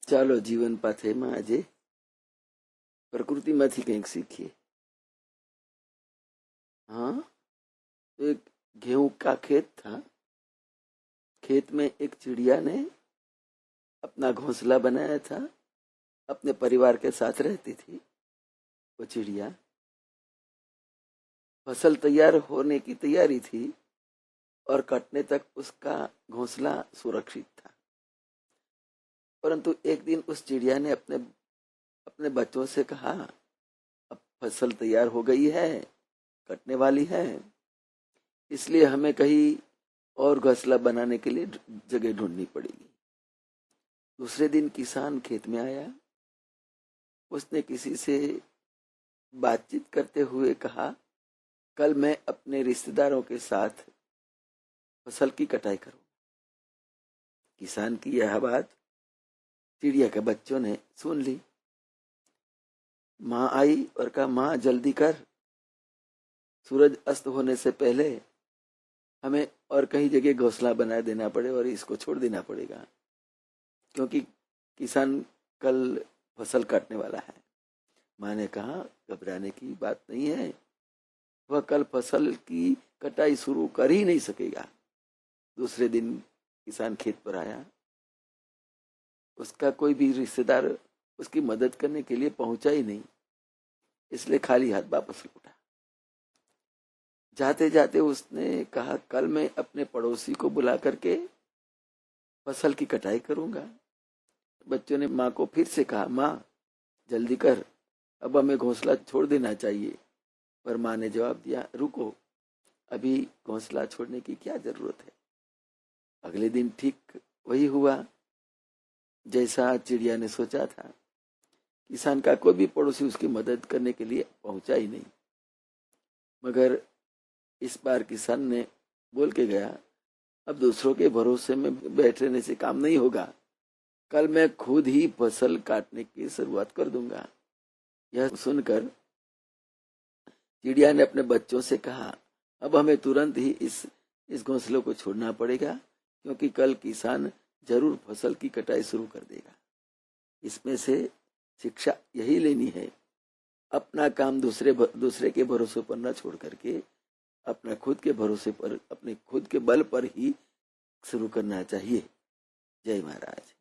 ચાલો જીવન પાથેમાં આજે પ્રકૃતિમાંથી કંઈક શીખીએ। हाँ, तो एक गेहूं का खेत था। खेत में एक चिड़िया ने अपना घोंसला बनाया था। अपने परिवार के साथ रहती थी वो चिड़िया। फसल तैयार होने की तैयारी थी और कटने तक उसका घोंसला सुरक्षित था। परंतु एक दिन उस चिड़िया ने अपने बच्चों से कहा, अब फसल तैयार हो गई है, कटने वाली है, इसलिए हमें कहीं और घोंसला बनाने के लिए जगह ढूंढनी पड़ेगी। दूसरे दिन किसान खेत में आया। उसने किसी से बातचीत करते हुए कहा, कल मैं अपने रिश्तेदारों के साथ फसल की कटाई करूंगा। किसान की यह बात चिड़िया के बच्चों ने सुन ली। माँ आई और कहा, माँ जल्दी कर, सूरज अस्त होने से पहले हमें और कहीं जगह घोंसला बना देना पड़े और इसको छोड़ देना पड़ेगा, क्योंकि किसान कल फसल काटने वाला है। माँ ने कहा, घबराने की बात नहीं है, वह कल फसल की कटाई शुरू कर ही नहीं सकेगा। दूसरे दिन किसान खेत पर आया। उसका कोई भी रिश्तेदार उसकी मदद करने के लिए पहुंचा ही नहीं, इसलिए खाली हाथ वापस लौटा। जाते जाते उसने कहा, कल मैं अपने पड़ोसी को बुला करके फसल की कटाई करूंगा। बच्चों ने माँ को फिर से कहा, माँ जल्दी कर, अब हमें घोंसला छोड़ देना चाहिए। पर माँ ने जवाब दिया, रुको, अभी घोंसला छोड़ने की क्या जरूरत है। अगले दिन ठीक वही हुआ जैसा चिड़िया ने सोचा था। किसान का कोई भी पड़ोसी उसकी मदद करने के लिए पहुंचा ही नहीं। मगर इस बार किसान ने बोल के गया, अब दूसरों के भरोसे में बैठ रहने से काम नहीं होगा, कल मैं खुद ही फसल काटने की शुरुआत कर दूंगा। यह सुनकर चिड़िया ने अपने बच्चों से कहा, अब हमें तुरंत ही इस घोंसले को छोड़ना पड़ेगा, क्योंकि कल किसान जरूर फसल की कटाई शुरू कर देगा। इसमें से शिक्षा यही लेनी है, अपना काम दूसरे के भरोसे पर न छोड़ करके अपना खुद के भरोसे पर, अपने खुद के बल पर ही शुरू करना चाहिए। जय महाराज।